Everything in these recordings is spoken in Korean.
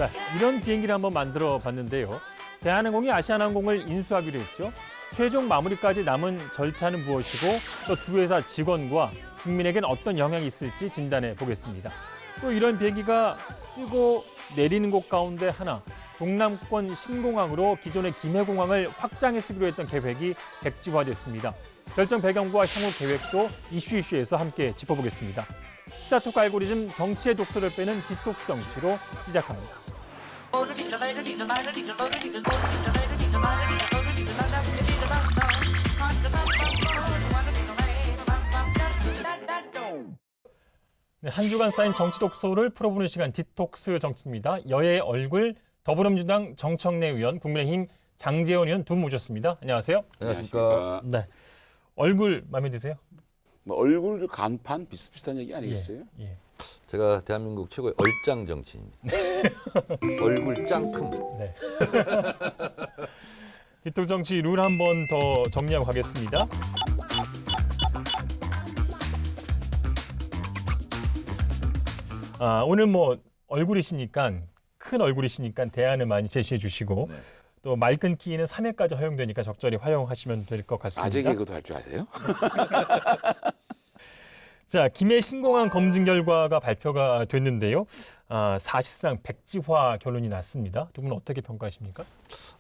네, 이런 비행기를 한번 만들어 봤는데요. 대한항공이 아시아나항공을 인수하기로 했죠. 최종 마무리까지 남은 절차는 무엇이고 또 두 회사 직원과 국민에겐 어떤 영향이 있을지 진단해 보겠습니다. 또 이런 비행기가 뜨고 내리는 곳 가운데 하나, 동남권 신공항으로 기존의 김해공항을 확장해 쓰기로 했던 계획이 백지화됐습니다. 결정 배경과 향후 계획도 이슈에서 함께 짚어보겠습니다. 시사톡 알고리즘 정치의 독소를 빼는 디톡스 정치로 시작합니다. 네, 한 주간 쌓인 정치 독소를 풀어보는 시간 디톡스 정치입니다. 여의 얼굴 더불어민주당 정청래 의원, 국민의힘 장제원 의원 두 분 모셨습니다. 안녕하세요. 안녕하십니까. 네, 얼굴 마음에 드세요? 뭐 얼굴 간판 비슷비슷한 얘기 아니겠어요? 예. 제가 대한민국 최고의 얼짱 정치인입니다. 얼굴 짱큼. 네. 디톡스 정치 룰 한 번 더 정리하고 가겠습니다. 오늘 뭐 얼굴이시니까 큰 얼굴이시니까 대안을 많이 제시해 주시고 네. 또 말 끊기는 3회까지 허용되니까 적절히 활용하시면 될 것 같습니다. 아재 개그도 할 줄 아세요? 자, 김해 신공항 검증 결과가 발표가 됐는데요. 사실상 백지화 결론이 났습니다. 두 분은 어떻게 평가하십니까?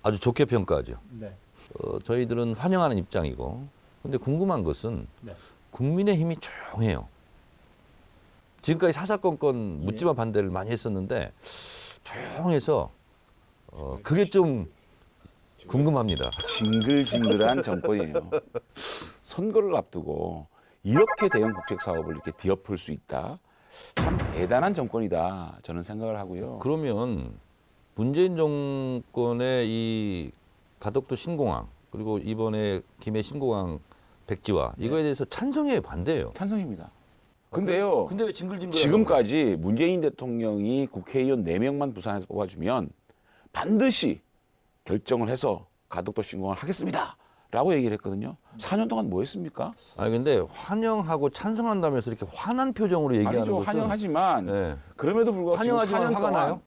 아주 좋게 평가하죠. 네. 저희들은 환영하는 입장이고, 근데 궁금한 것은 네. 국민의힘이 조용해요. 지금까지 사사건건 묻지마 반대를 많이 했었는데 조용해서 그게 좀 궁금합니다. 징글징글한 정권이에요. 선거를 앞두고 이렇게 대형 국책 사업을 이렇게 뒤엎을 수 있다. 참 대단한 정권이다. 저는 생각을 하고요. 그러면 문재인 정권의 이 가덕도 신공항 그리고 이번에 김해 신공항 백지화 이거에 대해서 찬성해요, 반대예요? 찬성입니다. 근데요. 근데 왜 징글징글? 지금까지 문재인 대통령이 국회의원 4명만 부산에서 뽑아주면 반드시 결정을 해서 가덕도 신공항을 하겠습니다. 라고 얘기를 했거든요. 4년 동안 뭐 했습니까? 아니 근데 환영하고 찬성한다면서 이렇게 화난 표정으로 얘기하는 아니죠. 것은 환영하지만 네. 그럼에도 불구하고 환영하지만 지금 4년 화가 동안 나요?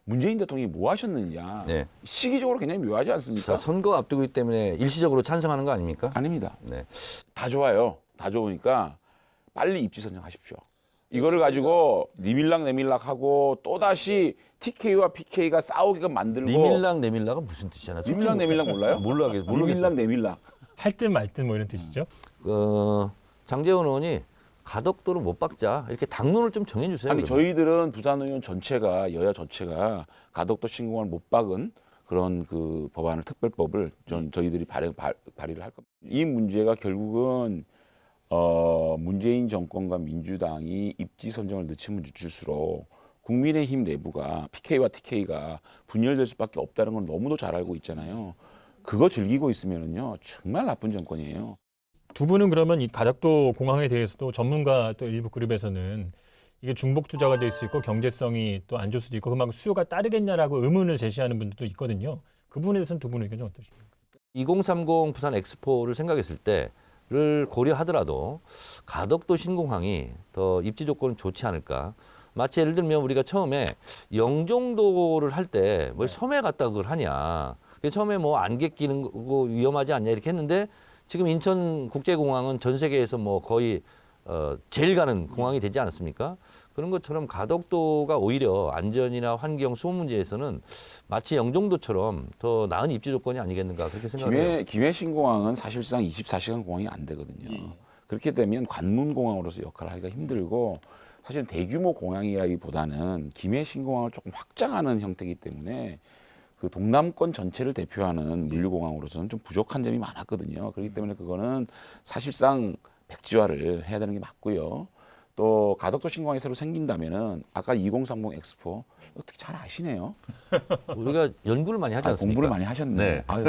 문재인 대통령이 뭐 하셨느냐. 네. 시기적으로 굉장히 묘하지 않습니까? 자, 선거 앞두고 있기 때문에 일시적으로 찬성하는 거 아닙니까? 아닙니다. 네. 다 좋아요. 다 좋으니까 빨리 입지 선정하십시오. 이거를 가지고 니밀락 내밀락 하고 또다시 TK와 PK가 싸우게끔 만들고 니밀락 내밀락은 무슨 뜻이야? 니밀락 내밀락 몰라요? 모르겠어. 니밀락 내밀락. 할 듯 말 듯 뭐 이런 뜻이죠. 장제원 의원이 가덕도를 못 박자 이렇게 당론을 좀 정해주세요. 아니 그러면. 저희들은 부산 의원 전체가 여야 전체가 가덕도 신공항을 못 박은 그런 그 법안을 특별법을 저희들이 발의를 할 겁니다. 이 문제가 결국은 문재인 정권과 민주당이 입지 선정을 늦추면 늦출수록 국민의힘 내부가 PK와 TK가 분열될 수밖에 없다는 걸 너무도 잘 알고 있잖아요. 그거 즐기고 있으면은요 정말 나쁜 정권이에요. 두 분은 그러면 이 가덕도 공항에 대해서도 전문가 또 일부 그룹에서는 이게 중복 투자가 될 수 있고 경제성이 또 안 좋을 수도 있고 그만큼 수요가 따르겠냐라고 의문을 제시하는 분들도 있거든요. 그 부분에 대해서는 두 분의 의견이 어떠십니까? 2030 부산 엑스포를 생각했을 때를 고려하더라도 가덕도 신공항이 더 입지 조건은 좋지 않을까. 마치 예를 들면 우리가 처음에 영종도를 할 때 뭐 섬에 갔다 그걸 하냐. 처음에 뭐 안개 끼는 거 위험하지 않냐 이렇게 했는데 지금 인천국제공항은 전 세계에서 뭐 거의 제일 가는 공항이 되지 않았습니까? 그런 것처럼 가덕도가 오히려 안전이나 환경, 수온 문제에서는 마치 영종도처럼 더 나은 입지 조건이 아니겠는가 그렇게 생각해요. 김해 신공항은 사실상 24시간 공항이 안 되거든요. 그렇게 되면 관문공항으로서 역할을 하기가 힘들고 사실 대규모 공항이라기보다는 김해 신공항을 조금 확장하는 형태이기 때문에 그 동남권 전체를 대표하는 물류공항으로서는 좀 부족한 점이 많았거든요. 그렇기 때문에 그거는 사실상 백지화를 해야 되는 게 맞고요. 또 가덕도 신공항이 새로 생긴다면은 아까 2030 엑스포 어떻게 잘 아시네요. 우리가 연구를 많이 하지 않습니까? 공부를 많이 하셨네. 네. 아유.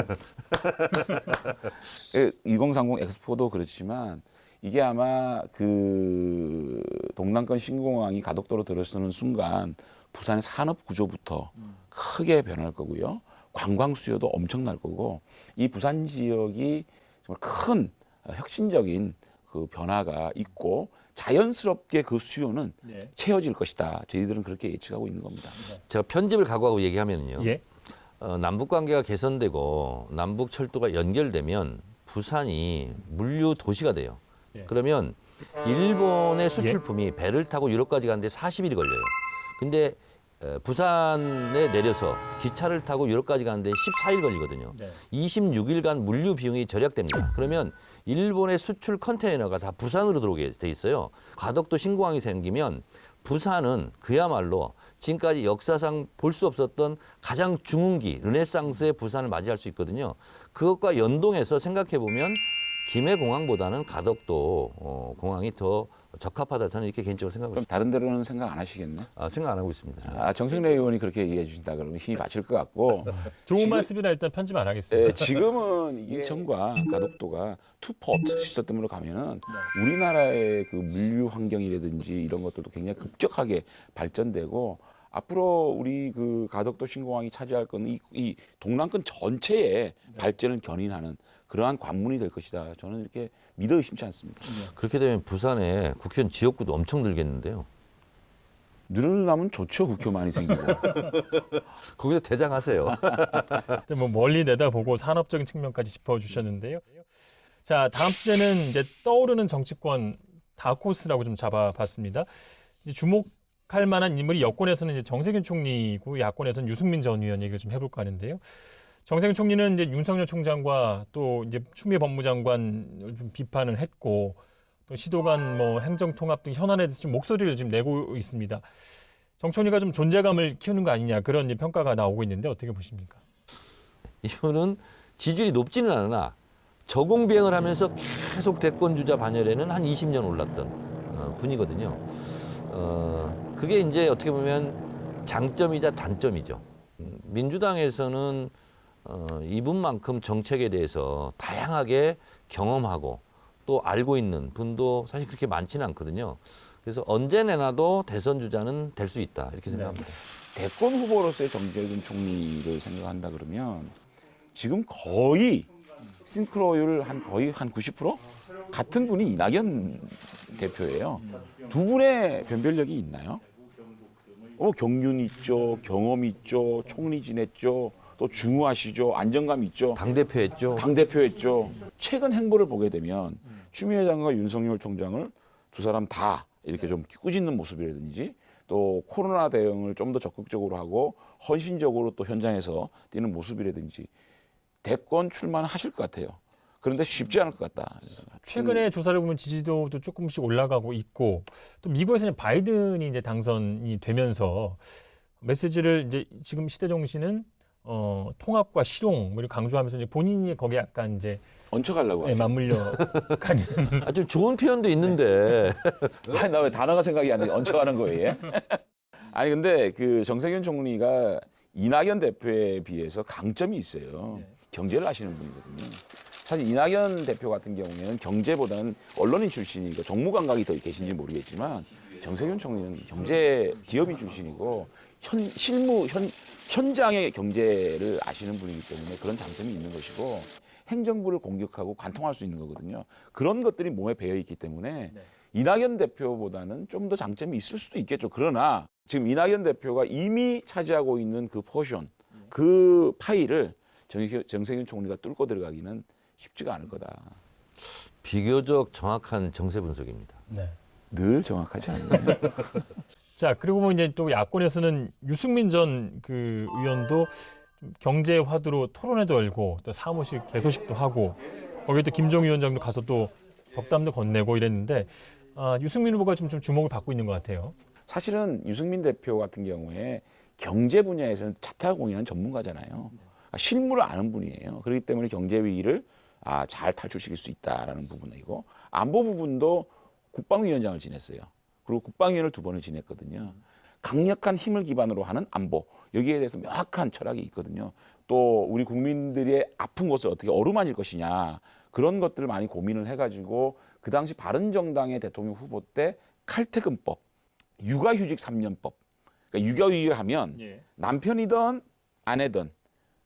2030 엑스포도 그렇지만 이게 아마 그 동남권 신공항이 가덕도로 들어서는 순간 부산의 산업 구조부터 크게 변할 거고요. 관광 수요도 엄청날 거고 이 부산 지역이 정말 큰 혁신적인 그 변화가 있고 자연스럽게 그 수요는 네. 채워질 것이다. 저희들은 그렇게 예측하고 있는 겁니다. 제가 편집을 각오하고 얘기하면요. 예. 남북 관계가 개선되고 남북 철도가 연결되면 부산이 물류 도시가 돼요. 예. 그러면 일본의 수출품이 배를 타고 유럽까지 가는데 40일이 걸려요. 근데 부산에 내려서 기차를 타고 유럽까지 가는데 14일 걸리거든요. 네. 26일간 물류 비용이 절약됩니다. 그러면 일본의 수출 컨테이너가 다 부산으로 들어오게 돼 있어요. 가덕도 신공항이 생기면 부산은 그야말로 지금까지 역사상 볼 수 없었던 가장 중흥기 르네상스의 부산을 맞이할 수 있거든요. 그것과 연동해서 생각해 보면 김해공항보다는 가덕도 공항이 더 적합하다 저는 이렇게 개인적으로 생각하고 그럼 있습니다. 다른 데로는 생각 안 하시겠네? 생각 안 하고 있습니다. 정청래 의원이 그렇게 얘기해 주신다 그러면 힘이 맞을 것 같고 좋은 지금- 말씀이라 일단 편집 안 하겠습니다. 지금은 이게 인천과 가덕도가 투포트 시스템으로 가면은 우리나라의 그 물류 환경이라든지 이런 것들도 굉장히 급격하게 발전되고 앞으로 우리 그 가덕도 신공항이 차지할 건 이 동남권 전체의 발전을 견인하는 그러한 관문이 될 것이다. 저는 이렇게 믿어 의심치 않습니다. 그렇게 되면 부산에 국회의원 지역구도 엄청 늘겠는데요. 늘어나면 좋죠. 국회 많이 생기고. 거기서 대장하세요. 하여튼 뭐 멀리 내다보고 산업적인 측면까지 짚어주셨는데요. 자, 다음 주제는 이제 떠오르는 정치권 다크호스라고 좀 잡아봤습니다. 이제 주목할 만한 인물이 여권에서는 이제 정세균 총리고 야권에서는 유승민 전 의원 얘기를 좀 해볼까 하는데요. 정세균 총리는 이제 윤석열 총장과 또 이제 추미애 법무장관을 좀 비판을 했고 또 시도간 뭐 행정통합 등 현안에 대해서 좀 목소리를 지금 내고 있습니다. 정 총리가 좀 존재감을 키우는 거 아니냐 그런 이제 평가가 나오고 있는데 어떻게 보십니까? 이분은 지지율이 높지는 않으나 저공비행을 하면서 계속 대권 주자 반열에는 한 20년 올랐던 분이거든요. 그게 이제 어떻게 보면 장점이자 단점이죠. 민주당에서는 이분만큼 정책에 대해서 다양하게 경험하고 또 알고 있는 분도 사실 그렇게 많지는 않거든요. 그래서 언제 내놔도 대선 주자는 될 수 있다 이렇게 생각합니다. 대권 후보로서의 정세균 총리를 생각한다 그러면 지금 거의 싱크로율 거의 한 90%? 같은 분이 이낙연 대표예요. 두 분의 변별력이 있나요? 경륜 있죠, 경험 있죠, 총리 지냈죠, 또 중후하시죠, 안정감 있죠. 당대표 했죠. 당대표였죠. 최근 행보를 보게 되면 추미애 장관과 윤석열 총장을 두 사람 다 이렇게 좀 꾸짖는 모습이라든지 또 코로나 대응을 좀 더 적극적으로 하고 헌신적으로 또 현장에서 뛰는 모습이라든지 대권 출마는 하실 것 같아요. 그런데 쉽지 않을 것 같다. 최근에 조사를 보면 지지도도 조금씩 올라가고 있고 또 미국에서는 바이든이 이제 당선이 되면서 메시지를 이제 지금 시대 정신은 통합과 실용 뭐 이렇게 강조하면서 이제 본인이 거기에 약간 이제 얹혀가려고 하죠. 맞물려 가는 좀 좋은 표현도 있는데 아니, 나 왜 단어가 생각이 안 나? 얹혀가는 거예요? 아니 근데 그 정세균 총리가 이낙연 대표에 비해서 강점이 있어요. 경제를 아시는 분이거든요. 사실 이낙연 대표 같은 경우에는 경제보다는 언론인 출신이고 정무 감각이 더 계신지 모르겠지만 정세균 총리는 경제 기업인 출신이고 현장의 경제를 아시는 분이기 때문에 그런 장점이 있는 것이고 행정부를 공격하고 관통할 수 있는 거거든요. 그런 것들이 몸에 배어 있기 때문에 이낙연 대표보다는 좀 더 장점이 있을 수도 있겠죠. 그러나 지금 이낙연 대표가 이미 차지하고 있는 그 포션, 그 파일을 정세균 총리가 뚫고 들어가기는 쉽지가 않을 거다. 비교적 정확한 정세 분석입니다. 네. 늘 정확하지 않나요? 자, 그리고 뭐 이제 또 야권에서는 유승민 전 그 의원도 좀 경제 화두로 토론회도 열고 또 사무실 개소식도 하고 거기에 또 김종 위원장도 가서 또 덕담도 건네고 이랬는데 유승민 후보가 좀 주목을 받고 있는 것 같아요. 사실은 유승민 대표 같은 경우에 경제 분야에서는 자타공인한 전문가잖아요. 실무를 아는 분이에요. 그렇기 때문에 경제 위기를 잘 탈출시킬 수 있다라는 부분이고 안보 부분도 국방위원장을 지냈어요. 그리고 국방위원을 2번을 지냈거든요. 강력한 힘을 기반으로 하는 안보 여기에 대해서 명확한 철학이 있거든요. 또 우리 국민들의 아픈 것을 어떻게 어루만질 것이냐 그런 것들을 많이 고민을 해가지고 그 당시 바른정당의 대통령 후보 때 칼퇴근법, 육아휴직 3년법. 그러니까 육아휴직을 하면 남편이든 아내든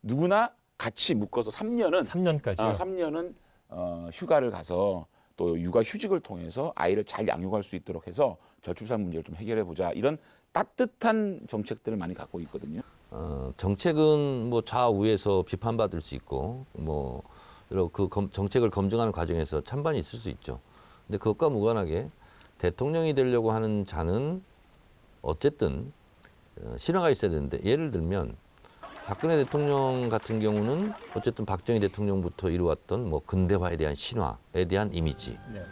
누구나 같이 묶어서 3년은 3년까지요. 3년은 휴가를 가서 또 육아휴직을 통해서 아이를 잘 양육할 수 있도록 해서 저출산 문제를 좀 해결해 보자 이런 따뜻한 정책들을 많이 갖고 있거든요. 정책은 뭐 좌우에서 비판받을 수 있고 뭐 여러 정책을 검증하는 과정에서 찬반이 있을 수 있죠. 근데 그것과 무관하게 대통령이 되려고 하는 자는 어쨌든 신화가 있어야 되는데 예를 들면 박근혜 대통령 같은 경우는 어쨌든 박정희 대통령부터 이루었던 뭐 근대화에 대한 신화에 대한 이미지, 네.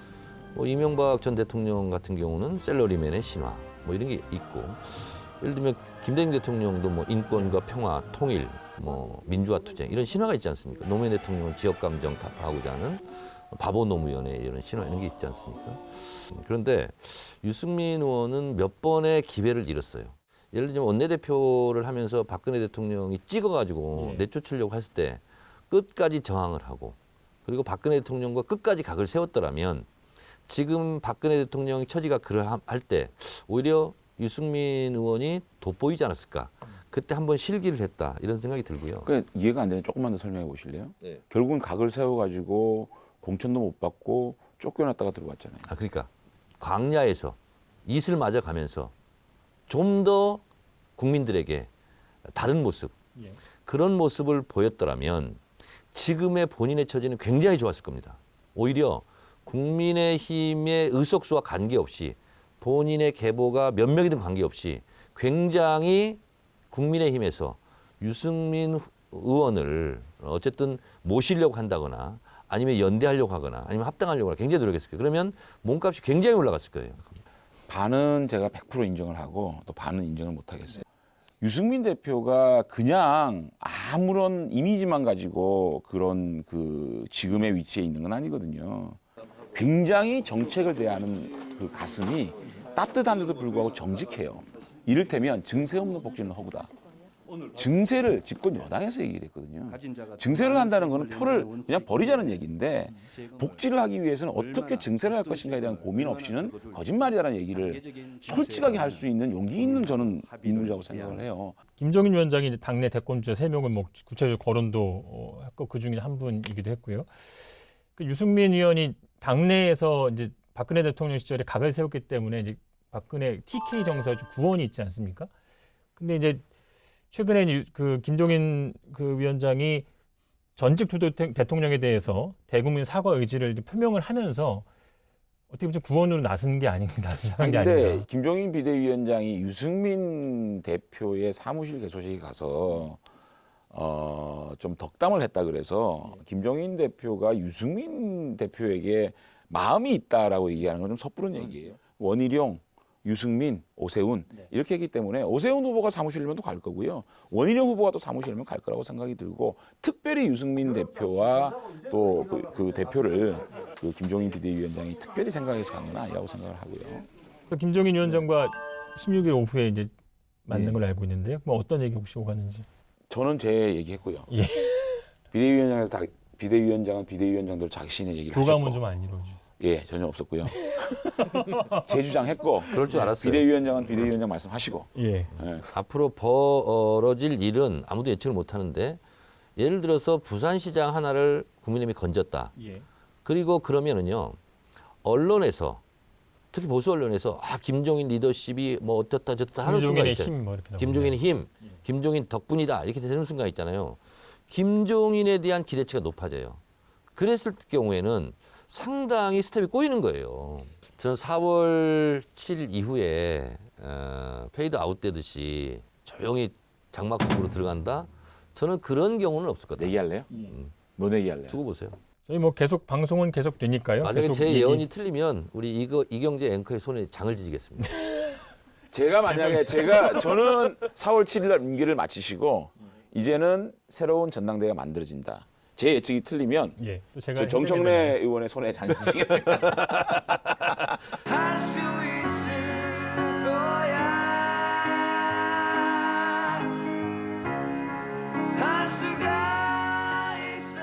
뭐 이명박 전 대통령 같은 경우는 셀러리맨의 신화, 뭐 이런 게 있고, 예를 들면 김대중 대통령도 뭐 인권과 평화, 통일, 뭐 민주화 투쟁 이런 신화가 있지 않습니까? 노무현 대통령은 지역 감정 타파하고자 하는 바보 노무현의 이런 신화 이런 게 있지 않습니까? 그런데 유승민 의원은 몇 번의 기회를 잃었어요. 예를 들면 원내대표를 하면서 박근혜 대통령이 찍어가지고 내쫓으려고 했을 때 끝까지 저항을 하고 그리고 박근혜 대통령과 끝까지 각을 세웠더라면 지금 박근혜 대통령이 처지가 그러할 때 오히려 유승민 의원이 돋보이지 않았을까. 그때 한번 실기를 했다 이런 생각이 들고요. 그러니까 이해가 안 되는 조금만 더 설명해 보실래요? 네. 결국은 각을 세워가지고 공천도 못 받고 쫓겨났다가 들어왔잖아요. 그러니까 광야에서 이슬 맞아가면서 좀 더 국민들에게 다른 모습, 예. 그런 모습을 보였더라면 지금의 본인의 처지는 굉장히 좋았을 겁니다. 오히려 국민의힘의 의석수와 관계없이 본인의 계보가 몇 명이든 관계없이 굉장히 국민의힘에서 유승민 의원을 어쨌든 모시려고 한다거나 아니면 연대하려고 하거나 아니면 합당하려고 하거나 굉장히 노력했을 거예요. 그러면 몸값이 굉장히 올라갔을 거예요. 반은 제가 100% 인정을 하고 또 반은 인정을 못 하겠어요. 유승민 대표가 그냥 아무런 이미지만 가지고 그런 그 지금의 위치에 있는 건 아니거든요. 굉장히 정책을 대하는 그 가슴이 따뜻한데도 불구하고 정직해요. 이를테면 증세 없는 복지는 허구다. 증세를 집권 여당에서 얘기를 했거든요. 증세를 한다는 것은 표를 그냥 버리자는 얘기인데 복지를 하기 위해서는 어떻게 증세를 할 것인가에 대한 고민 없이는 거짓말이라는 얘기를 솔직하게 할 수 있는 용기 있는 저는 인물이라고 생각을 해요. 김종인 위원장이 이제 당내 대권주자 3명을 뭐 구체적으로 거론도 했고 그 중에 한 분이기도 했고요. 그 유승민 의원이 당내에서 이제 박근혜 대통령 시절에 각을 세웠기 때문에 이제 박근혜 TK 정서주 구원이 있지 않습니까? 근데 이제 최근에 그 김종인 그 위원장이 전직 두 대통령에 대해서 대국민 사과 의지를 표명을 하면서 어떻게 보면 좀 구원으로 나선 게 아닌가 생각한 게 그런데 아닌가. 김종인 비대위원장이 유승민 대표의 사무실 개소식에 가서 좀 덕담을 했다 그래서 김종인 대표가 유승민 대표에게 마음이 있다라고 얘기하는 건 좀 섣부른 얘기예요. 원희룡, 유승민, 오세훈 이렇게 했기 때문에 오세훈 후보가 사무실이면 또 갈 거고요. 원희룡 후보가 또 사무실이면 갈 거라고 생각이 들고 특별히 유승민 대표와 또 그 대표를 그 김종인 비대위원장이 특별히 생각해서 간 건 아니라고 생각을 하고요. 김종인 위원장과 16일 오후에 이제 만난 걸로 알고 있는데요. 뭐 어떤 얘기 혹시 오갔는지. 저는 제 얘기했고요. 예. 비대위원장에서 비대위원장은 비대위원장들 자신의 얘기를 교감은 하셨고 좀 안 이루어졌어요. 예, 전혀 없었고요. 제 주장했고 그럴 줄 알았어요. 비대위원장은 비대위원장 말씀하시고 예. 예. 앞으로 벌어질 일은 아무도 예측을 못하는데 예를 들어서 부산시장 하나를 국민의힘이 건졌다. 예. 그리고 그러면은요 언론에서 특히 보수 언론에서 김종인 리더십이 뭐 어떻다 저렇다 하는 순간 김종인의 있잖아요. 힘 뭐 이렇게 김종인의 힘, 김종인 덕분이다 이렇게 되는 순간 있잖아요. 김종인에 대한 기대치가 높아져요. 그랬을 경우에는 상당히 스텝이 꼬이는 거예요. 저는 4월 7일 이후에 페이드 아웃되듯이 조용히 장막국으로 들어간다. 저는 그런 경우는 없을 것 같아요. 내기할래요? 뭐 내기할래요? 두고 보세요. 저희 뭐 계속 방송은 계속 되니까요. 만약에 계속 제 예언이 틀리면 우리 이경재 앵커의 손에 장을 지지겠습니다. 제가 만약에 저는 4월 7일 날 임기를 마치시고 이제는 새로운 전당대회가 만들어진다. 제 예측이 틀리면 예. 또 제가 저 정청래 의원의 손에 장을 지겠습니다. 할 수 있을 거야. 할 수가 있어.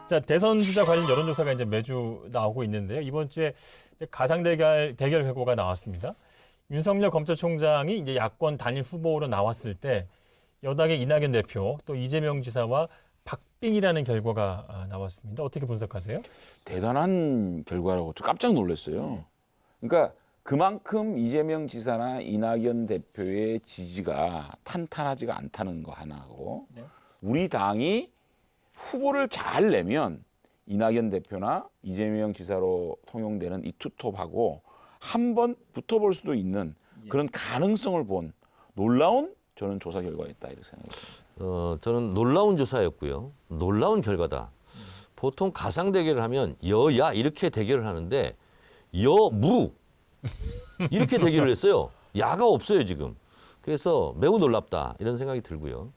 자, 대선 주자 관련 여론조사가 이제 매주 나오고 있는데요. 이번 주에 이제 가상 대결 결과가 나왔습니다. 윤석열 검찰총장이 이제 야권 단일 후보로 나왔을 때 여당의 이낙연 대표 또 이재명 지사와 박빙이라는 결과가 나왔습니다. 어떻게 분석하세요? 대단한 결과라고 저 깜짝 놀랐어요. 그러니까 그만큼 이재명 지사나 이낙연 대표의 지지가 탄탄하지가 않다는 거 하나고 네. 우리 당이 후보를 잘 내면 이낙연 대표나 이재명 지사로 통용되는 이 투톱하고 한번 붙어볼 수도 있는 그런 가능성을 본 놀라운 저는 조사 결과였다 이렇게 생각합니다. 저는 놀라운 조사였고요. 놀라운 결과다. 보통 가상 대결을 하면 여야 이렇게 대결을 하는데 여무 이렇게 대결을 했어요. 야가 없어요 지금. 그래서 매우 놀랍다 이런 생각이 들고요.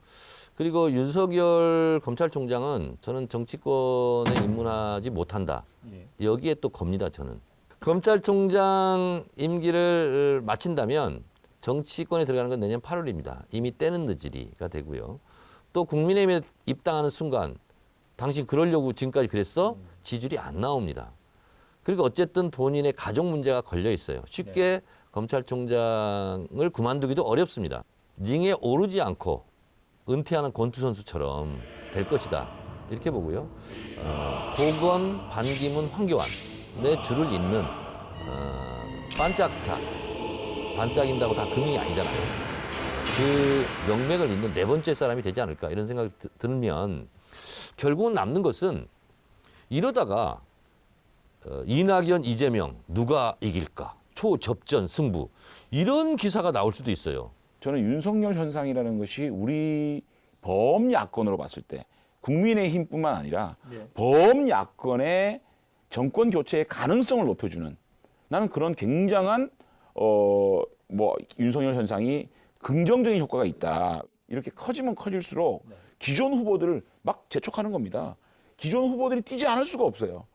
그리고 윤석열 검찰총장은 저는 정치권에 입문하지 못한다. 여기에 또 겁니다 저는. 검찰총장 임기를 마친다면 정치권에 들어가는 건 내년 8월입니다. 이미 때는 늦으리가 되고요. 또 국민의힘에 입당하는 순간 당신 그러려고 지금까지 그랬어? 지지율이 안 나옵니다. 그리고 어쨌든 본인의 가족 문제가 걸려 있어요. 쉽게 검찰총장을 그만두기도 어렵습니다. 링에 오르지 않고 은퇴하는 권투 선수처럼 될 것이다. 이렇게 보고요. 고건, 반기문, 황교안의 줄을 잇는 반짝 스타. 반짝인다고 다 금이 아니잖아요. 그 명맥을 잇는 네 번째 사람이 되지 않을까 이런 생각이 들면 결국은 남는 것은 이러다가 이낙연, 이재명 누가 이길까? 초접전 승부 이런 기사가 나올 수도 있어요. 저는 윤석열 현상이라는 것이 우리 범야권으로 봤을 때 국민의힘뿐만 아니라 범야권의 정권 교체의 가능성을 높여주는 나는 그런 굉장한 윤석열 현상이 긍정적인 효과가 있다. 이렇게 커지면 커질수록 기존 후보들을 막 재촉하는 겁니다. 기존 후보들이 뛰지 않을 수가 없어요.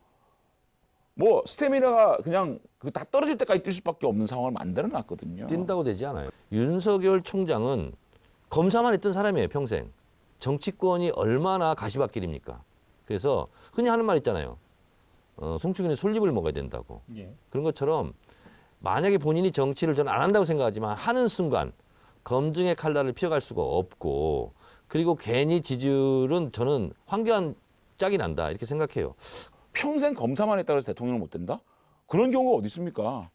뭐 스태미나가 그냥 다 떨어질 때까지 뛸 수밖에 없는 상황을 만들어 놨거든요. 뛴다고 되지 않아요. 윤석열 총장은 검사만 했던 사람이에요, 평생. 정치권이 얼마나 가시밭길입니까? 그래서 흔히 하는 말 있잖아요. 송충이는 솔잎을 먹어야 된다고. 그런 것처럼 만약에 본인이 정치를 저는 안 한다고 생각하지만 하는 순간 검증의 칼날을 피해갈 수가 없고 그리고 괜히 지지율은 저는 황교안 짝이 난다 이렇게 생각해요. 평생 검사만 했다고 해서 대통령을 못 된다? 그런 경우가 어디 있습니까?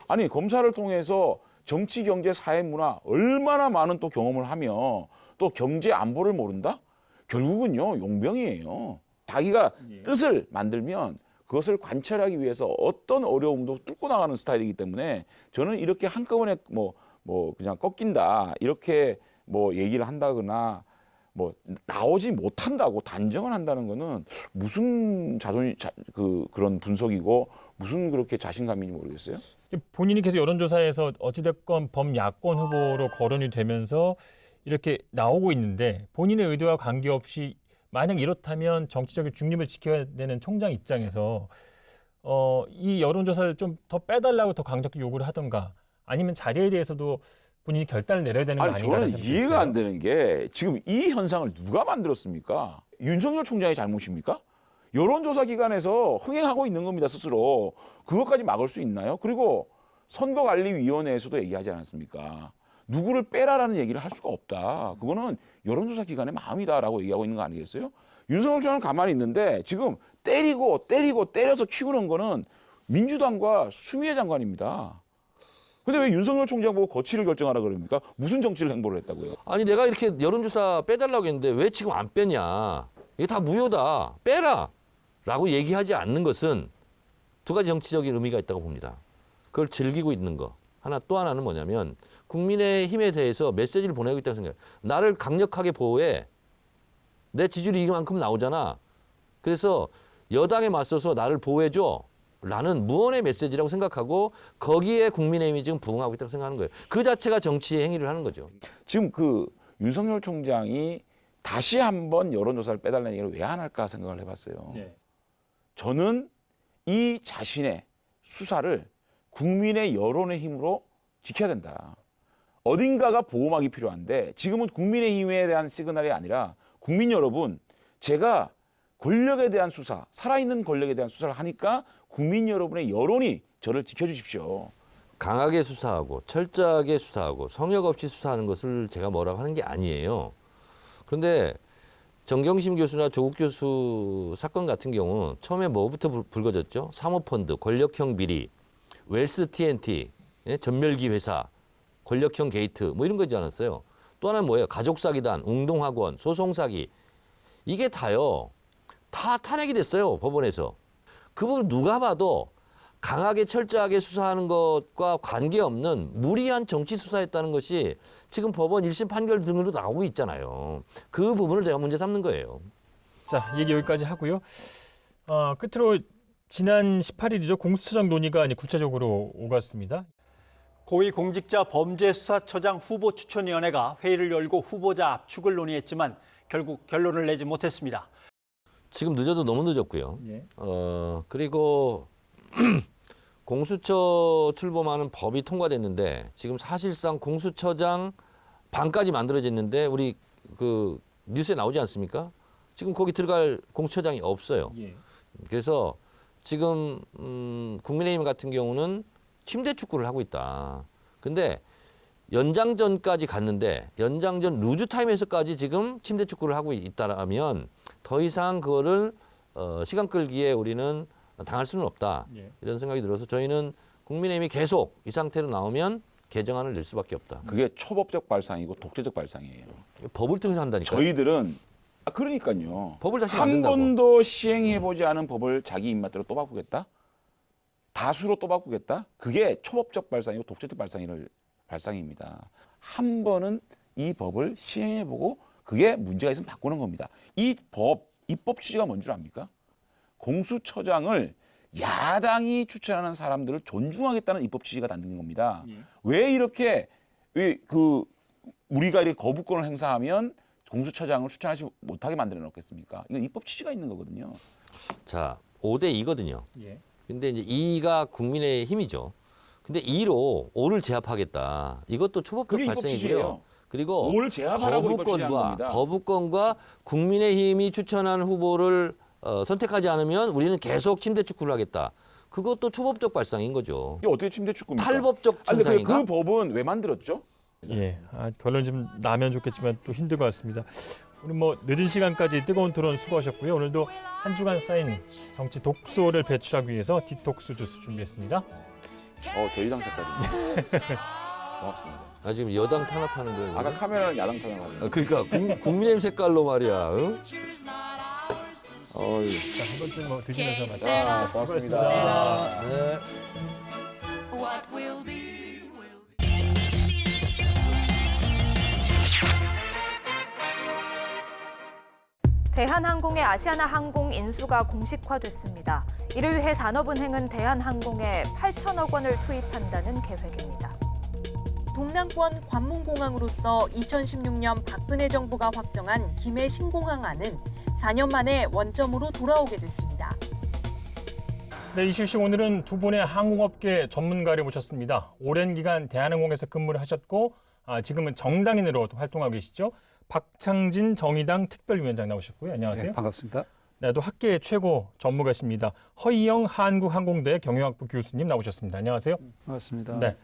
아니 검사를 통해서 정치, 경제, 사회, 문화 얼마나 많은 또 경험을 하며 또 경제 안보를 모른다? 결국은요 용병이에요. 자기가 뜻을 만들면 그것을 관철하기 위해서 어떤 어려움도 뚫고 나가는 스타일이기 때문에 저는 이렇게 한꺼번에 그냥 꺾인다 이렇게 얘기를 한다거나 나오지 못한다고 단정을 한다는 거는 무슨 그런 분석이고 무슨 그렇게 자신감인지 모르겠어요. 본인이 계속 여론조사에서 어찌됐건 범야권 후보로 거론이 되면서 이렇게 나오고 있는데 본인의 의도와 관계없이 만약 이렇다면 정치적인 중립을 지켜야 되는 총장 입장에서 이 여론조사를 좀 더 빼달라고 더 강력히 요구를 하던가 아니면 자리에 대해서도 본인이 결단을 내려야 되는 거 아닌가라는 저는 이해가 안 되는 게 지금 이 현상을 누가 만들었습니까? 윤석열 총장의 잘못입니까? 여론조사 기관에서 흥행하고 있는 겁니다, 스스로. 그것까지 막을 수 있나요? 그리고 선거관리위원회에서도 얘기하지 않았습니까? 누구를 빼라라는 얘기를 할 수가 없다. 그거는 여론조사 기관의 마음이다라고 얘기하고 있는 거 아니겠어요? 윤석열 총장은 가만히 있는데 지금 때려서 키우는 거는 민주당과 추미애 장관입니다. 근데 왜 윤석열 총장 보고 거취를 결정하라 그럽니까? 무슨 정치를 행보를 했다고요? 아니 내가 이렇게 여론조사 빼달라고 했는데 왜 지금 안 빼냐. 이게 다 무효다. 빼라. 라고 얘기하지 않는 것은 두 가지 정치적인 의미가 있다고 봅니다. 그걸 즐기고 있는 거. 또 하나는 뭐냐면 국민의힘에 대해서 메시지를 보내고 있다고 생각해요. 나를 강력하게 보호해. 내 지지율이 이만큼 나오잖아. 그래서 여당에 맞서서 나를 보호해줘. 라는 무언의 메시지라고 생각하고 거기에 국민의힘이 지금 부응하고 있다고 생각하는 거예요. 그 자체가 정치의 행위를 하는 거죠. 지금 윤석열 총장이 다시 한번 여론조사를 빼달라는 얘기를 왜 안 할까 생각을 해봤어요. 저는 이 자신의 수사를 국민의 여론의 힘으로 지켜야 된다. 어딘가가 보호막이 필요한데 지금은 국민의힘에 대한 시그널이 아니라 국민 여러분, 제가 권력에 대한 수사, 살아있는 권력에 대한 수사를 하니까 국민 여러분의 여론이 저를 지켜주십시오. 강하게 수사하고 철저하게 수사하고 성역 없이 수사하는 것을 제가 뭐라고 하는 게 아니에요. 그런데 정경심 교수나 조국 교수 사건 같은 경우 처음에 뭐부터 불거졌죠? 사모펀드, 권력형 비리, 웰스 TNT, 예? 전멸기 회사, 권력형 게이트 뭐 이런 거지 않았어요? 또 하나는 뭐예요? 가족 사기단, 웅동학원, 소송 사기. 이게 다요. 다 탄핵이 됐어요. 법원에서. 그 부분 누가 봐도 강하게 철저하게 수사하는 것과 관계없는 무리한 정치 수사였다는 것이 지금 법원 1심 판결 등으로 나오고 있잖아요. 그 부분을 제가 문제 삼는 거예요. 자, 얘기 여기까지 하고요. 끝으로 지난 18일이죠. 공수처장 논의가 이제 구체적으로 오갔습니다. 고위공직자범죄수사처장 후보추천위원회가 회의를 열고 후보자 압축을 논의했지만 결국 결론을 내지 못했습니다. 지금 늦어도 너무 늦었고요. 예. 그리고 공수처 출범하는 법이 통과됐는데 지금 사실상 공수처장 반까지 만들어졌는데 우리 그 뉴스에 나오지 않습니까? 지금 거기 들어갈 공수처장이 없어요. 예. 그래서 지금 국민의힘 같은 경우는 침대 축구를 하고 있다. 근데 연장전까지 갔는데 연장전 루즈타임에서까지 지금 침대 축구를 하고 있다라면 더 이상 그거를 시간 끌기에 우리는 당할 수는 없다. 예. 이런 생각이 들어서 저희는 국민의힘이 계속 이 상태로 나오면 개정안을 낼 수밖에 없다. 그게 초법적 발상이고 독재적 발상이에요. 법을 통해서 한다니까요. 저희들은 그러니까요. 법을 다시 한 만든다고. 번도 시행해보지 않은 법을 자기 입맛대로 또 바꾸겠다? 다수로 또 바꾸겠다? 그게 초법적 발상이고 독재적 발상입니다. 한 번은 이 법을 시행해보고 그게 문제가 있으면 바꾸는 겁니다. 입법 취지가 뭔 줄 압니까? 공수처장을 야당이 추천하는 사람들을 존중하겠다는 입법 취지가 담긴 겁니다. 예. 왜 이렇게 우리가 이렇게 거부권을 행사하면 공수처장을 추천하지 못하게 만들어 놓겠습니까? 이건 입법 취지가 있는 거거든요. 자, 5대 2거든요. 예. 근데 이제 2가 국민의 힘이죠. 근데 2로 5를 제압하겠다. 이것도 초법적 그게 입법 발생이고요. 취지예요. 그리고 5를 제압하라고 입법 취지한 겁니다. 거부권과 국민의힘이 추천한 후보를 선택하지 않으면 우리는 계속 침대 축구를 하겠다. 그것도 초법적 발상인 거죠. 이게 어떻게 침대 축구입니까? 탈법적 아니, 근데 천상인가? 그 법은 왜 만들었죠? 예. 결론 좀 나면 좋겠지만 또 힘들 것 같습니다. 오늘 뭐 늦은 시간까지 뜨거운 토론 수고하셨고요. 오늘도 한 주간 쌓인 정치 독소를 배출하기 위해서 디톡스 주스 준비했습니다. 저희당 색깔이. 고맙습니다. 지금 여당 탄압하는 거예요. 아까 카메라는 야당 탄압하고. 그러니까 국민의힘 색깔로 말이야. 응? 자, 한 번쯤 뭐 드시면서 마치겠습니다. 자, 고맙습니다. 네. What will be, will be. 대한항공의 아시아나항공 인수가 공식화됐습니다. 이를 위해 산업은행은 대한항공에 8천억 원을 투입한다는 계획입니다. 동남권 관문공항으로서 2016년 박근혜 정부가 확정한 김해 신공항안은 4년 만에 원점으로 돌아오게 됐습니다. 네, 이슈씨 오늘은 두 분의 항공업계 전문가를 모셨습니다. 오랜 기간 대한항공에서 근무를 하셨고 지금은 정당인으로 활동하고 계시죠. 박창진 정의당 특별위원장 나오셨고요. 안녕하세요. 네, 반갑습니다. 네, 또 학계 최고 전문가십니다. 허이영 한국항공대 경영학부 교수님 나오셨습니다. 안녕하세요. 반갑습니다. 네.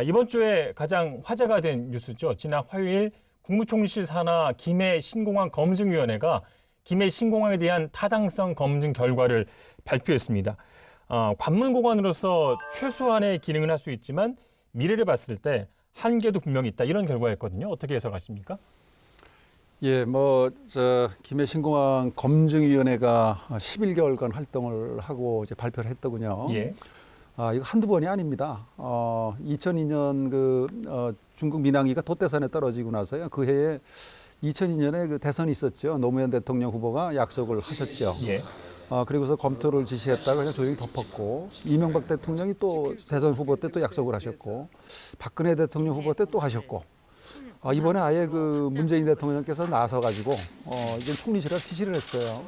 이번 주에 가장 화제가 된 뉴스죠. 지난 화요일 국무총리실 산하 김해 신공항 검증위원회가 김해 신공항에 대한 타당성 검증 결과를 발표했습니다. 관문공항으로서 최소한의 기능을 할 수 있지만 미래를 봤을 때 한계도 분명히 있다. 이런 결과였거든요. 어떻게 해석하십니까? 예, 김해 신공항 검증위원회가 11개월간 활동을 하고 이제 발표를 했더군요. 예. 이거 한두 번이 아닙니다. 2002년 중국 민항이가 돛대산에 떨어지고 나서요. 그 해에 2002년에 그 대선이 있었죠. 노무현 대통령 후보가 약속을 하셨죠. 예. 그리고서 검토를 지시했다가 그냥 조용히 덮었고, 이명박 대통령이 또 대선 후보 때 또 약속을 하셨고, 박근혜 대통령 후보 때 또 하셨고, 이번에 아예 그 문재인 대통령께서 나서가지고 이제 총리실에 지시를 했어요.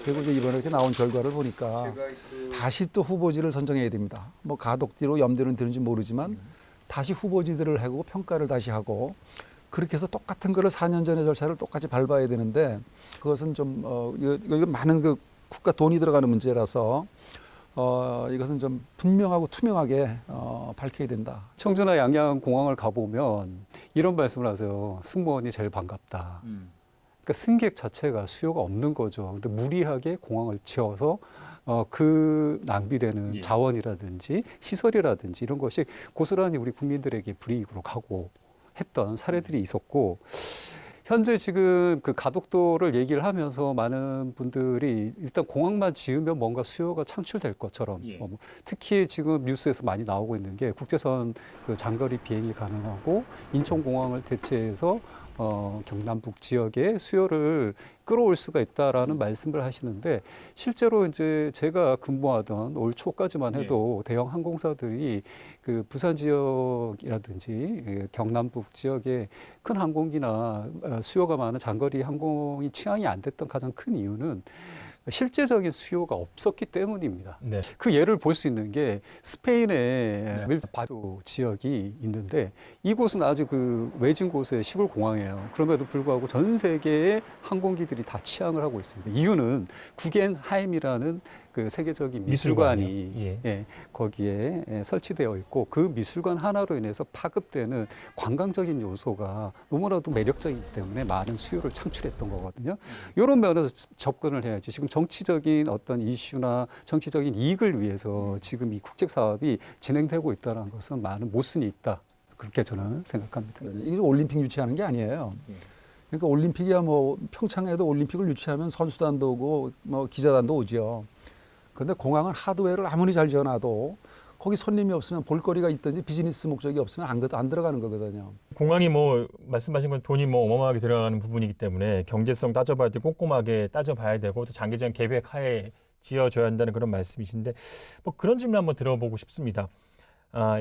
그리고 이제 이번에 이렇게 나온 결과를 보니까 다시 또 후보지를 선정해야 됩니다. 뭐 가덕지로 염두는 드는지 모르지만 다시 후보지들을 하고 평가를 다시 하고, 그렇게 해서 똑같은 거를 4년 전의 절차를 똑같이 밟아야 되는데, 그것은 좀 이거 많은 그 국가 돈이 들어가는 문제라서 이것은 좀 분명하고 투명하게 밝혀야 된다. 청주나 양양 공항을 가보면 이런 말씀을 하세요. 승무원이 제일 반갑다. 그러니까 승객 자체가 수요가 없는 거죠. 근데 무리하게 공항을 지어서 그 낭비되는 자원이라든지 시설이라든지 이런 것이 고스란히 우리 국민들에게 불이익으로 가고 했던 사례들이 있었고, 현재 지금 그 가덕도를 얘기를 하면서 많은 분들이 일단 공항만 지으면 뭔가 수요가 창출될 것처럼, 특히 지금 뉴스에서 많이 나오고 있는 게 국제선 그 장거리 비행이 가능하고 인천공항을 대체해서 경남북 지역의 수요를 끌어올 수가 있다라는 말씀을 하시는데, 실제로 이제 제가 근무하던 올 초까지만 해도 대형 항공사들이 그 부산 지역이라든지 경남북 지역에 큰 항공기나 수요가 많은 장거리 항공이 취향이 안 됐던 가장 큰 이유는 실제적인 수요가 없었기 때문입니다. 네. 그 예를 볼 수 있는 게 스페인의 밀바도 지역이 있는데, 이곳은 아주 그 외진 곳의 시골 공항이에요. 그럼에도 불구하고 전 세계의 항공기들이 다 취항을 하고 있습니다. 이유는 구겐하임이라는 그 세계적인 미술관이 거기에 설치되어 있고, 그 미술관 하나로 인해서 파급되는 관광적인 요소가 너무나도 매력적이기 때문에 많은 수요를 창출했던 거거든요. 이런 면에서 접근을 해야지. 지금 정치적인 어떤 이슈나 정치적인 이익을 위해서 지금 이 국책 사업이 진행되고 있다는 것은 많은 모순이 있다. 그렇게 저는 생각합니다. 이게 올림픽 유치하는 게 아니에요. 그러니까 올림픽이야 뭐 평창에도 올림픽을 유치하면 선수단도 오고 뭐 기자단도 오죠. 그런데 공항은 하드웨어를 아무리 잘 지어놔도 거기 손님이 없으면 볼거리가 있든지 비즈니스 목적이 없으면 안 들어가는 거거든요. 공항이 뭐 말씀하신 건 돈이 뭐 어마어마하게 들어가는 부분이기 때문에 경제성 따져봐야 돼, 꼼꼼하게 따져봐야 되고 또 장기적 계획 하에 지어줘야 한다는 그런 말씀이신데, 뭐 그런 질문 한번 들어보고 싶습니다.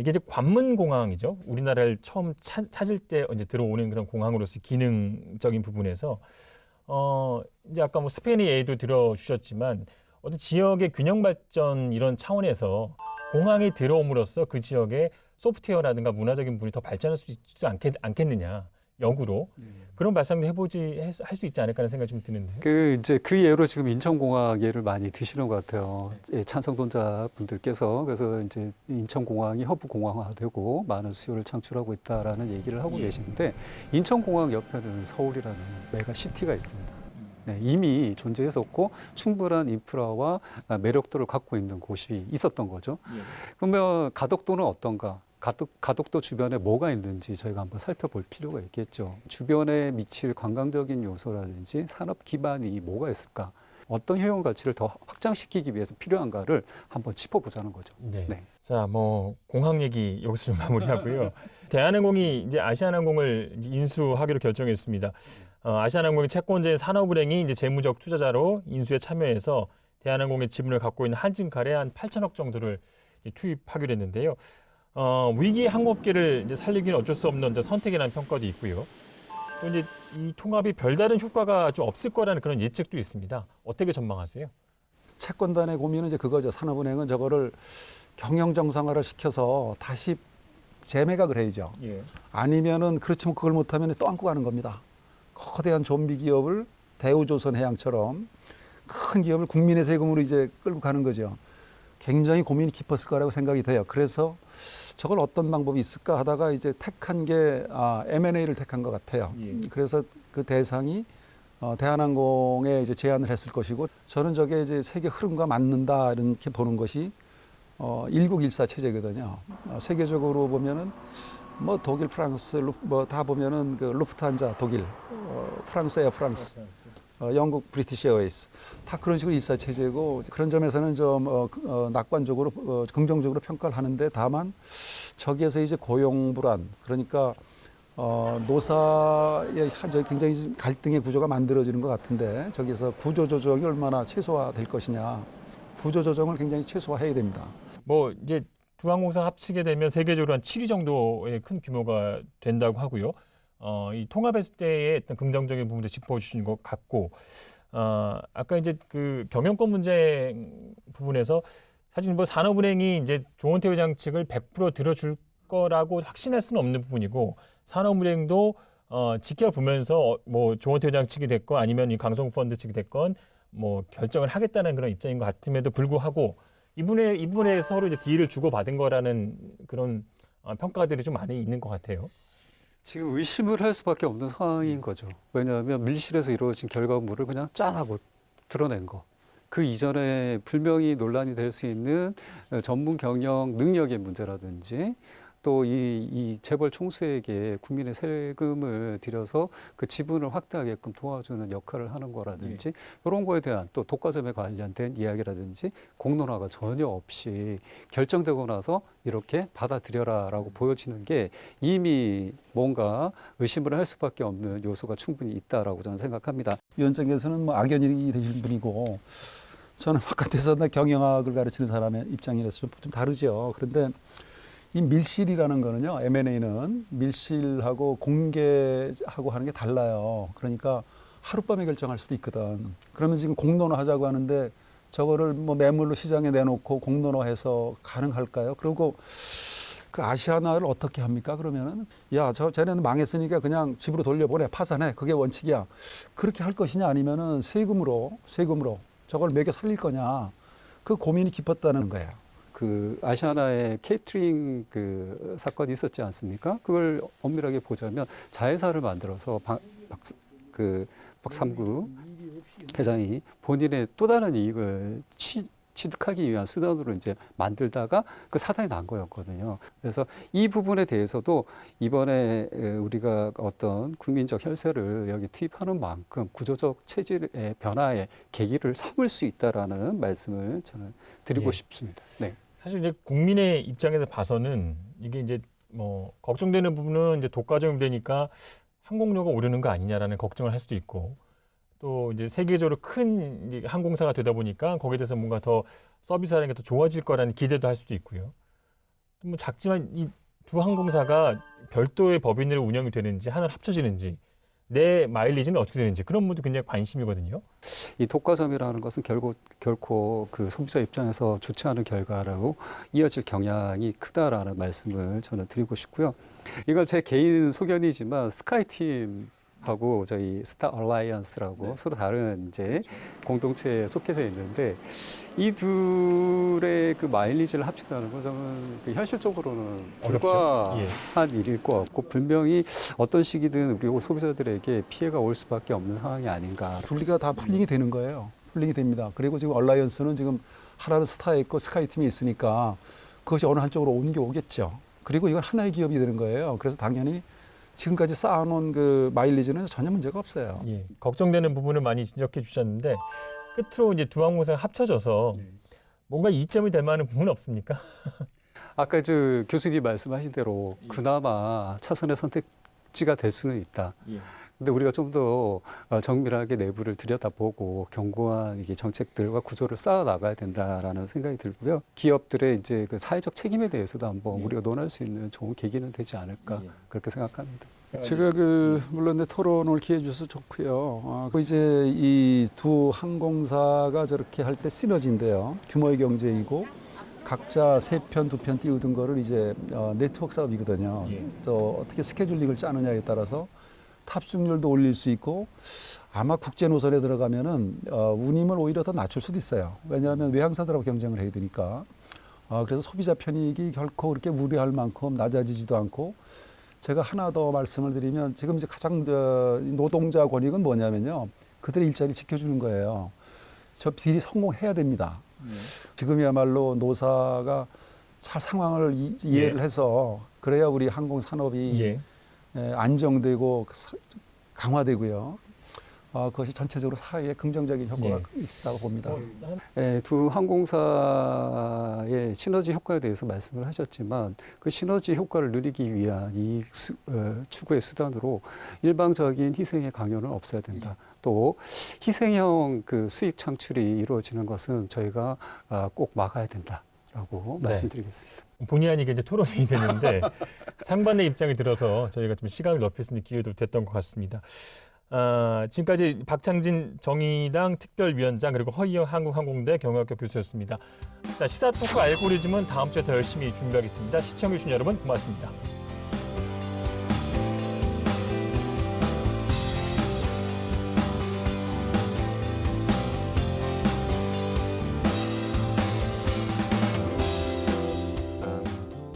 이게 이제 관문공항이죠. 우리나라를 처음 찾을 때 이제 들어오는 그런 공항으로서 기능적인 부분에서 이제 아까 뭐 스페인의 예도 들어주셨지만 어떤 지역의 균형 발전 이런 차원에서 공항이 들어옴으로써 그 지역의 소프트웨어라든가 문화적인 부분이 더 발전할 수 있지 않겠느냐, 역으로 그런 발상도 할 수 있지 않을까 하는 생각이 좀 드는데. 이제 그 예로 지금 인천공항 예를 많이 드시는 것 같아요. 찬성론자 분들께서. 그래서 이제 인천공항이 허브 공항화되고 많은 수요를 창출하고 있다라는 얘기를 하고 계시는데, 인천공항 옆에는 서울이라는 메가시티가 있습니다. 네, 이미 존재했었고 충분한 인프라와 매력도를 갖고 있는 곳이 있었던 거죠. 그러면 가덕도는 어떤가? 가덕도 주변에 뭐가 있는지 저희가 한번 살펴볼 필요가 있겠죠. 주변에 미칠 관광적인 요소라든지 산업 기반이 뭐가 있을까? 어떤 효용 가치를 더 확장시키기 위해서 필요한가를 한번 짚어보자는 거죠. 네. 자, 뭐 공항 얘기 여기서 좀 마무리하고요. 대한항공이 이제 아시아나항공을 인수하기로 결정했습니다. 아시아나항공의 채권자인 산업은행이 이제 재무적 투자자로 인수에 참여해서 대한항공의 지분을 갖고 있는 한진칼에 한 8천억 정도를 투입하기로 했는데요. 위기 항공업계를 이제 살리기는 어쩔 수 없는 선택이라는 평가도 있고요. 또 이제 이 통합이 별다른 효과가 좀 없을 거라는 그런 예측도 있습니다. 어떻게 전망하세요? 채권단의 고민은 이제 그거죠. 산업은행은 저거를 경영 정상화를 시켜서 다시 재매각을 해야죠. 아니면은 그렇지만 그걸 못하면 또 안고 가는 겁니다. 거대한 좀비 기업을 대우조선해양처럼 큰 기업을 국민의 세금으로 이제 끌고 가는 거죠. 굉장히 고민이 깊었을 거라고 생각이 돼요. 그래서 저걸 어떤 방법이 있을까 하다가 이제 택한 게 M&A를 택한 것 같아요. 그래서 그 대상이 대한항공에 이제 제안을 했을 것이고, 저는 저게 이제 세계 흐름과 맞는다 이렇게 보는 것이 1914 체제거든요. 세계적으로 보면은 뭐 독일, 프랑스, 뭐 다 보면은 그 루프트한자 독일, 프랑스 에어 프랑스, 영국 브리티시 에어웨이스 다 그런 식으로 일사 체제고, 그런 점에서는 좀 낙관적으로 긍정적으로 평가를 하는데, 다만 저기에서 이제 고용 불안, 그러니까 노사의 굉장히 갈등의 구조가 만들어지는 것 같은데, 저기서 구조 조정이 얼마나 최소화될 것이냐, 구조 조정을 굉장히 최소화해야 됩니다. 뭐 이제 두 항공사 합치게 되면 세계적으로 한 7위 정도의 큰 규모가 된다고 하고요. 이 통합했을 때의 어떤 긍정적인 부분도 짚어주신 것 같고, 아까 이제 그 경영권 문제 부분에서 사실 뭐 산업은행이 이제 조원태 회장 측을 100% 들어줄 거라고 확신할 수는 없는 부분이고, 산업은행도 지켜보면서 뭐 조원태 회장 측이 됐건 아니면 이 강성펀드 측이 됐건 뭐 결정을 하겠다는 그런 입장인 것 같음에도 불구하고 이분에 서로 이제 딜을 주고 받은 거라는 그런 평가들이 좀 많이 있는 것 같아요. 지금 의심을 할 수밖에 없는 상황인 거죠. 왜냐하면 밀실에서 이루어진 결과물을 그냥 짠하고 드러낸 거. 그 이전에 분명히 논란이 될 수 있는 전문 경영 능력의 문제라든지 또 이 재벌 총수에게 국민의 세금을 들여서 그 지분을 확대하게끔 도와주는 역할을 하는 거라든지 이런 거에 대한 또 독과점에 관련된 이야기라든지 공론화가 전혀 없이 결정되고 나서 이렇게 받아들여라라고 보여지는 게 이미 뭔가 의심을 할 수밖에 없는 요소가 충분히 있다라고 저는 생각합니다. 위원장께서는 뭐 악연이 되실 분이고 저는 바깥에서 경영학을 가르치는 사람의 입장이라서 좀 다르죠. 그런데 이 밀실이라는 거는요, M&A는 밀실하고 공개하고 하는 게 달라요. 그러니까 하룻밤에 결정할 수도 있거든. 그러면 지금 공론화하자고 하는데 저거를 뭐 매물로 시장에 내놓고 공론화해서 가능할까요? 그리고 그 아시아나를 어떻게 합니까? 그러면은 야, 쟤네는 망했으니까 그냥 집으로 돌려보내, 파산해. 그게 원칙이야. 그렇게 할 것이냐 아니면은 세금으로 저걸 매겨 살릴 거냐. 그 고민이 깊었다는 거예요. 그 아시아나의 케이터링 그 사건이 있었지 않습니까? 그걸 엄밀하게 보자면 자회사를 만들어서 박삼구 회장이 본인의 또 다른 이익을 취득하기 위한 수단으로 이제 만들다가 그 사단이 난 거였거든요. 그래서 이 부분에 대해서도 이번에 우리가 어떤 국민적 혈세를 여기 투입하는 만큼 구조적 체질의 변화의 계기를 삼을 수 있다라는 말씀을 저는 드리고 싶습니다. 네. 사실 이제 국민의 입장에서 봐서는 이게 이제 뭐 걱정되는 부분은 이제 독과점이 되니까 항공료가 오르는 거 아니냐라는 걱정을 할 수도 있고, 또 이제 세계적으로 큰 이제 항공사가 되다 보니까 거기에 대해서 뭔가 더 서비스하는 게 더 좋아질 거라는 기대도 할 수도 있고요. 뭐 작지만 이 두 항공사가 별도의 법인으로 운영이 되는지 하나로 합쳐지는지 내 마일리지는 어떻게 되는지 그런 분도 굉장히 관심이거든요. 이 독과점이라는 것은 결코 그 소비자 입장에서 좋지 않은 결과라고 이어질 경향이 크다라는 말씀을 저는 드리고 싶고요. 이건 제 개인 소견이지만 스카이팀하고 저희 스타 얼라이언스라고 서로 다른 이제 공동체에 속해져 있는데 이 둘의 그 마일리지를 합친다는 건 저는 그 현실적으로는 불가한 일일 것 같고 분명히 어떤 시기든 우리 소비자들에게 피해가 올 수밖에 없는 상황이 아닌가. 분리가 다 풀링이 되는 거예요. 풀링이 됩니다. 그리고 지금 얼라이언스는 지금 하나는 스타에 있고 스카이팀이 있으니까 그것이 어느 한쪽으로 옮겨오겠죠. 그리고 이건 하나의 기업이 되는 거예요. 그래서 당연히 지금까지 쌓아놓은 그 마일리지는 전혀 문제가 없어요. 예, 걱정되는 부분을 많이 지적해 주셨는데 끝으로 이제 두 항공사가 합쳐져서 뭔가 이점이 될 만한 부분은 없습니까? 아까 저 교수님 말씀하신 대로 그나마 차선의 선택지가 될 수는 있다. 근데 우리가 좀 더 정밀하게 내부를 들여다보고 견고한 이게 정책들과 구조를 쌓아 나가야 된다라는 생각이 들고요. 기업들의 이제 그 사회적 책임에 대해서도 한번 우리가 논할 수 있는 좋은 계기는 되지 않을까 그렇게 생각합니다. 제가 물론 내 토론을 기회 주셔서 좋고요. 이제 이 두 항공사가 저렇게 할 때 시너지인데요. 규모의 경제이고 각자 세 편, 두 편 띄우던 거를 이제 네트워크 사업이거든요. 또 어떻게 스케줄링을 짜느냐에 따라서 탑승률도 올릴 수 있고 아마 국제 노선에 들어가면은 운임을 오히려 더 낮출 수도 있어요. 왜냐하면 외항사들하고 경쟁을 해야 되니까. 그래서 소비자 편익이 결코 그렇게 우려할 만큼 낮아지지도 않고, 제가 하나 더 말씀을 드리면 지금 이제 가장 노동자 권익은 뭐냐면요, 그들의 일자리 지켜주는 거예요. 저 딜이 성공해야 됩니다. 지금이야말로 노사가 잘 상황을 이해를 해서 그래야 우리 항공 산업이 안정되고 강화되고요. 그것이 전체적으로 사회에 긍정적인 효과가 있다고 봅니다. 두 항공사의 시너지 효과에 대해서 말씀을 하셨지만 그 시너지 효과를 누리기 위한 이익 추구의 수단으로 일방적인 희생의 강요는 없어야 된다. 또 희생형 그 수익 창출이 이루어지는 것은 저희가 꼭 막아야 된다라고 말씀드리겠습니다. 본의 아니게 이제 토론이 됐는데 상반의 입장이 들어서 저희가 좀 시간을 넓힐 수 있는 기회도 됐던 것 같습니다. 지금까지 박창진 정의당 특별위원장 그리고 허희영 한국항공대 경영학교 교수였습니다. 자, 시사 토크 알고리즘은 다음 주에 더 열심히 준비하겠습니다. 시청해주신 여러분 고맙습니다.